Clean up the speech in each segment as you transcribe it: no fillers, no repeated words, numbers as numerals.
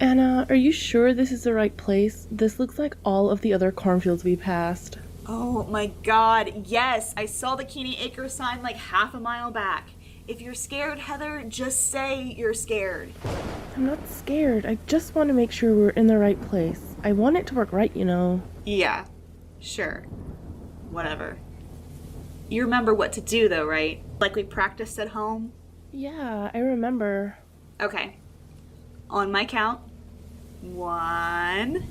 Anna, are you sure this is the right place? This looks like all of the other cornfields we passed. Oh my god, yes! I saw the Keeney Acre sign like half a mile back. If you're scared, Heather, just say you're scared. I'm not scared. I just want to make sure we're in the right place. I want it to work right, you know. Yeah, sure. Whatever. You remember what to do though, right? Like we practiced at home? Yeah, I remember. Okay. On my count. 1,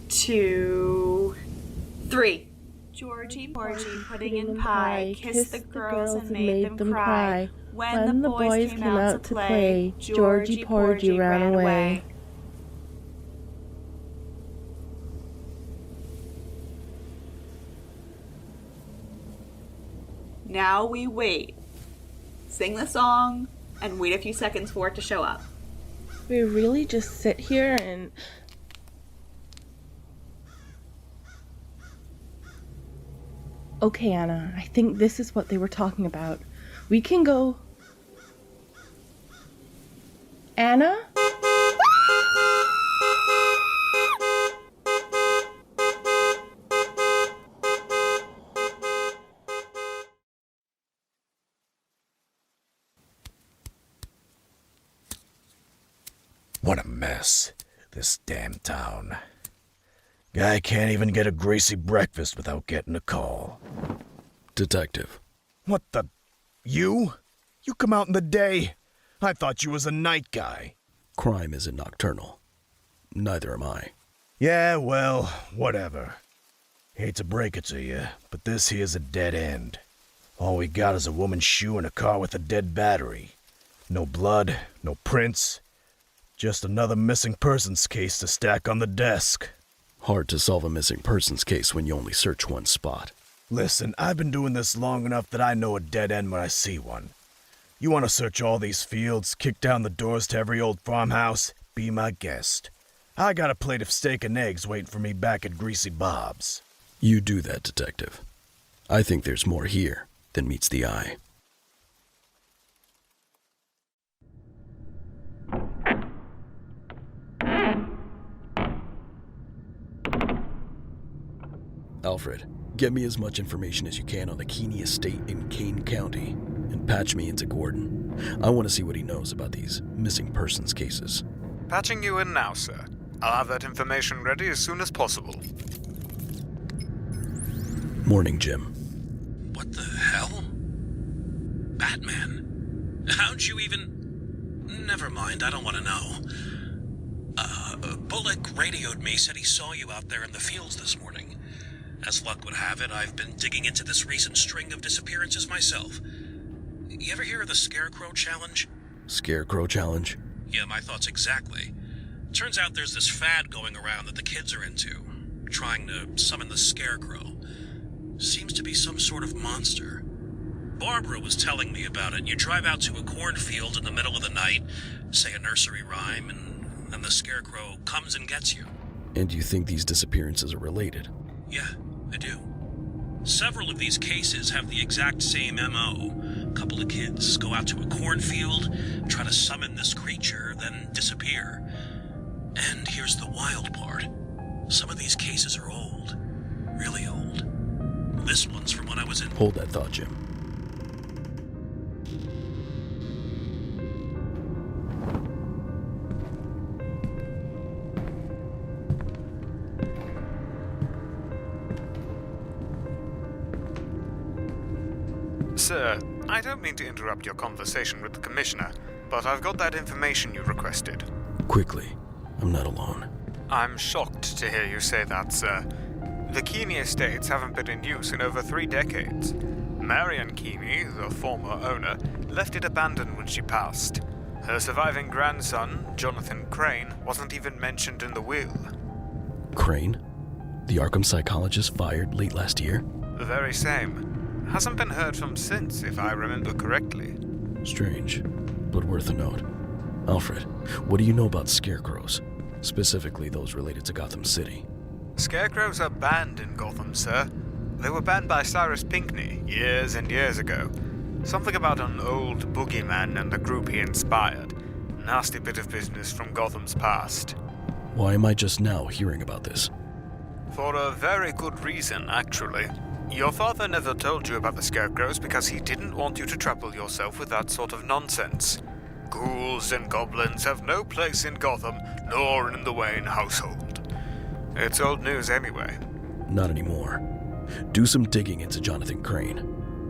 2, 3. Georgie Porgy, pudding and pie, kissed the girls and made them cry. When the boys came out to play, Georgie Porgy ran away. Now we wait. Sing the song and wait a few seconds for it to show up. We really just sit here and... Okay, Anna, I think this is what they were talking about. We can go... Anna? What a mess, this damn town. Guy can't even get a greasy breakfast without getting a call. Detective. What the... You? You come out in the day? I thought you was a night guy. Crime isn't nocturnal. Neither am I. Yeah, well, whatever. Hate to break it to you, but this here's a dead end. All we got is a woman's shoe and a car with a dead battery. No blood, no prints. Just another missing persons case to stack on the desk. Hard to solve a missing persons case when you only search one spot. Listen, I've been doing this long enough that I know a dead end when I see one. You want to search all these fields, kick down the doors to every old farmhouse? Be my guest. I got a plate of steak and eggs waiting for me back at Greasy Bob's. You do that, Detective. I think there's more here than meets the eye. Alfred, get me as much information as you can on the Keeney estate in Kane County, and patch me into Gordon. I want to see what he knows about these missing persons cases. Patching you in now, sir. I'll have that information ready as soon as possible. Morning, Jim. What the hell? Batman? How'd you even... Never mind, I don't want to know. Bullock radioed me, said he saw you out there in the fields this morning. As luck would have it, I've been digging into this recent string of disappearances myself. You ever hear of the Scarecrow Challenge? Scarecrow Challenge? Yeah, my thoughts exactly. Turns out there's this fad going around that the kids are into, trying to summon the Scarecrow. Seems to be some sort of monster. Barbara was telling me about it. You drive out to a cornfield in the middle of the night, say a nursery rhyme, and the Scarecrow comes and gets you. And you think these disappearances are related? Yeah, I do. Several of these cases have the exact same MO. A couple of kids go out to a cornfield, try to summon this creature, then disappear. And here's the wild part. Some of these cases are old. Really old. This one's from when I was in... Hold that thought, Jim. Sir, I don't mean to interrupt your conversation with the Commissioner, but I've got that information you requested. Quickly, I'm not alone. I'm shocked to hear you say that, sir. The Keeney estates haven't been in use in over 3 decades. Marion Keeney, the former owner, left it abandoned when she passed. Her surviving grandson, Jonathan Crane, wasn't even mentioned in the will. Crane? The Arkham psychologist fired late last year? The very same. Hasn't been heard from since, if I remember correctly. Strange, but worth a note. Alfred, what do you know about scarecrows? Specifically those related to Gotham City. Scarecrows are banned in Gotham, sir. They were banned by Cyrus Pinckney years and years ago. Something about an old boogeyman and the group he inspired. Nasty bit of business from Gotham's past. Why am I just now hearing about this? For a very good reason, actually. Your father never told you about the Scarecrows because he didn't want you to trouble yourself with that sort of nonsense. Ghouls and goblins have no place in Gotham, nor in the Wayne household. It's old news anyway. Not anymore. Do some digging into Jonathan Crane.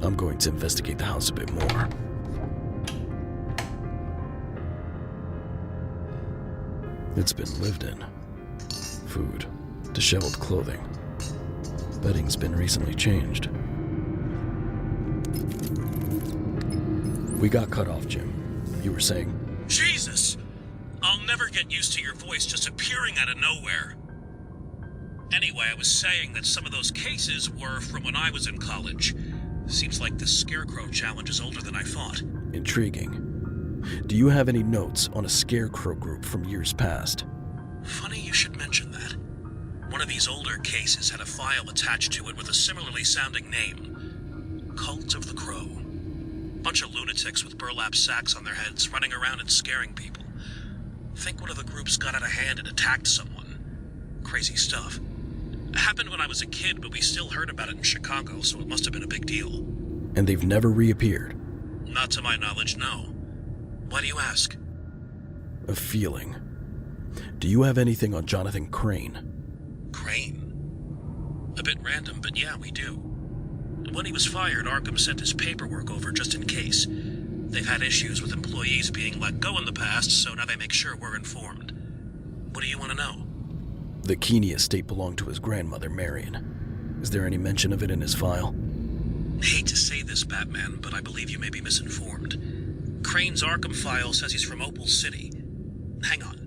I'm going to investigate the house a bit more. It's been lived in. Food, disheveled clothing. Bedding's been recently changed. We got cut off, Jim. You were saying? Jesus! I'll never get used to your voice just appearing out of nowhere. Anyway, I was saying that some of those cases were from when I was in college. Seems like the Scarecrow challenge is older than I thought. Intriguing. Do you have any notes on a Scarecrow group from years past? Funny you should mention that. One of these older cases had a file attached to it with a similarly sounding name. Cult of the Crow. Bunch of lunatics with burlap sacks on their heads running around and scaring people. Think one of the groups got out of hand and attacked someone. Crazy stuff. It happened when I was a kid, but we still heard about it in Chicago, so it must have been a big deal. And they've never reappeared? Not to my knowledge, no. Why do you ask? A feeling. Do you have anything on Jonathan Crane? Crane? A bit random, but yeah, we do. When he was fired, Arkham sent his paperwork over just in case. They've had issues with employees being let go in the past, so now they make sure we're informed. What do you want to know? The Keeney estate belonged to his grandmother, Marion. Is there any mention of it in his file? Hate to say this, Batman, but I believe you may be misinformed. Crane's Arkham file says he's from Opal City. Hang on.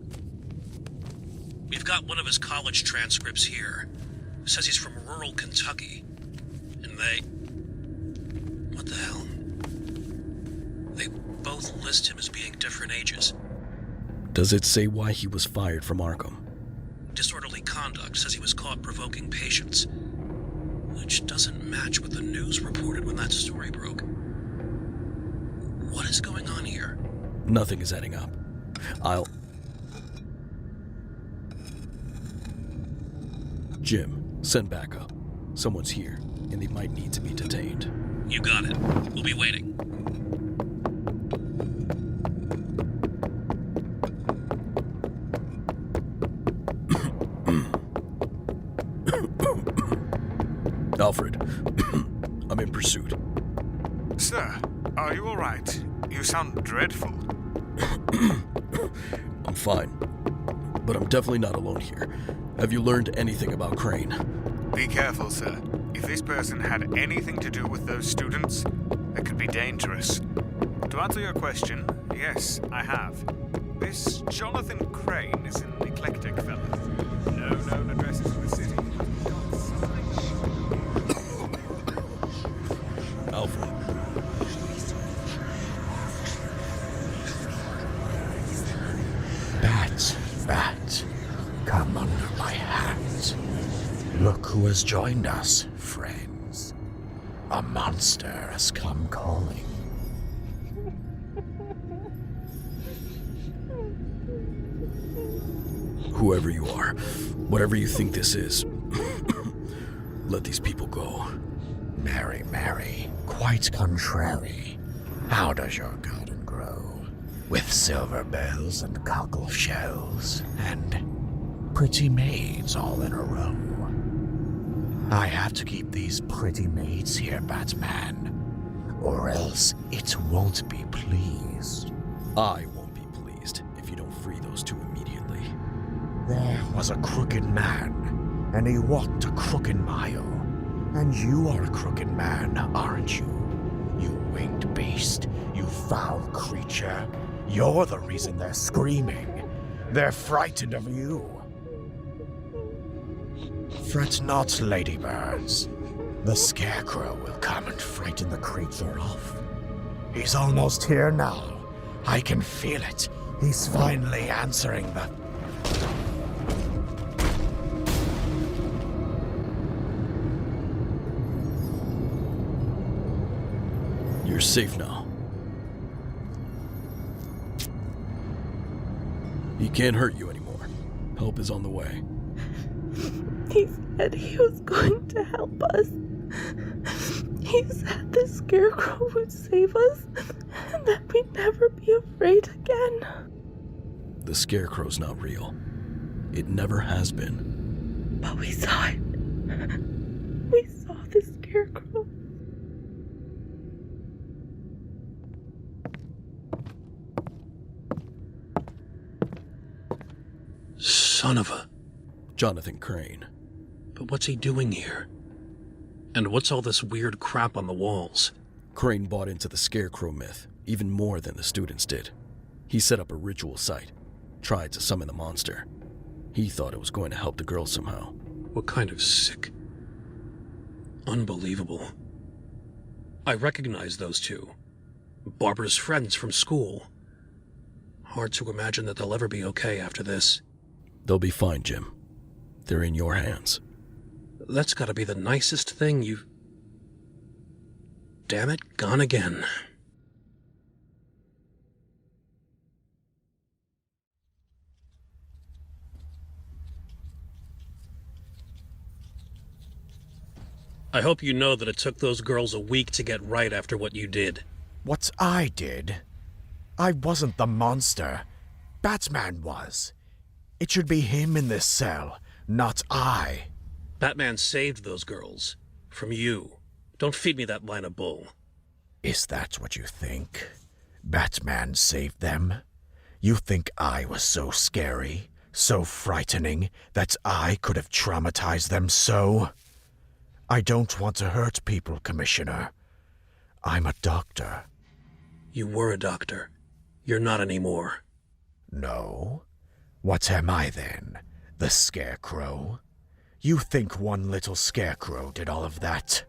We've got one of his college transcripts here. Says he's from rural Kentucky. And what the hell? They both list him as being different ages. Does it say why he was fired from Arkham? Disorderly conduct, says he was caught provoking patients. Which doesn't match what the news reported when that story broke. What is going on here? Nothing is adding up. Jim, send backup. Someone's here, and they might need to be detained. You got it. We'll be waiting. Alfred, I'm in pursuit. Sir, are you alright? You sound dreadful. I'm fine, but I'm definitely not alone here. Have you learned anything about Crane? Be careful, sir. If this person had anything to do with those students, it could be dangerous. To answer your question, yes, I have. This Jonathan Crane is an eclectic fellow. No known addresses in the city. Alfred. Bat, come under my hat. Look who has joined us, friends. A monster has come calling. Whoever you are, whatever you think this is, let these people go. Mary, quite contrary. How does your garden grow? With silver bells and cockle shells, and pretty maids all in a row. I have to keep these pretty maids here, Batman. or else it won't be pleased. I won't be pleased if you don't free those two immediately. There was a crooked man, and he walked a crooked mile. And you are a crooked man, aren't you? You winged beast, you foul creature. You're the reason they're screaming. They're frightened of you. Fret not, ladybirds. The Scarecrow will come and frighten the creature off. He's almost here now. I can feel it. He's finally answering the... You're safe now. He can't hurt you anymore. Help is on the way. He said he was going to help us. He said the Scarecrow would save us and that we'd never be afraid again. The Scarecrow's not real. It never has been. But we saw it. We saw the Scarecrow. Son of a... Jonathan Crane. But what's he doing here? And what's all this weird crap on the walls? Crane bought into the Scarecrow myth, even more than the students did. He set up a ritual site, tried to summon the monster. He thought it was going to help the girls somehow. What kind of sick... Unbelievable. I recognize those two. Barbara's friends from school. Hard to imagine that they'll ever be okay after this. They'll be fine, Jim. They're in your hands. That's gotta be the nicest thing you've... Damn it, gone again. I hope you know that it took those girls a week to get right after what you did. What I did? I wasn't the monster. Batman was. It should be him in this cell, not I. Batman saved those girls. From you. Don't feed me that line of bull. Is that what you think? Batman saved them? You think I was so scary, so frightening, that I could have traumatized them so? I don't want to hurt people, Commissioner. I'm a doctor. You were a doctor. You're not anymore. No? What am I then? The Scarecrow? You think one little Scarecrow did all of that?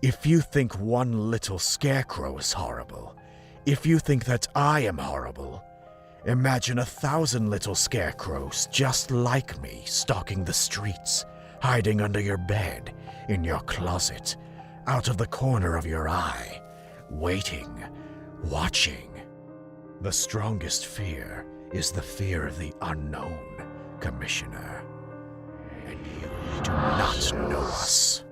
If you think one little Scarecrow is horrible, if you think that I am horrible, imagine 1,000 little Scarecrows just like me stalking the streets, hiding under your bed, in your closet, out of the corner of your eye, waiting, watching. The strongest fear is the fear of the unknown, Commissioner. And you do not know us.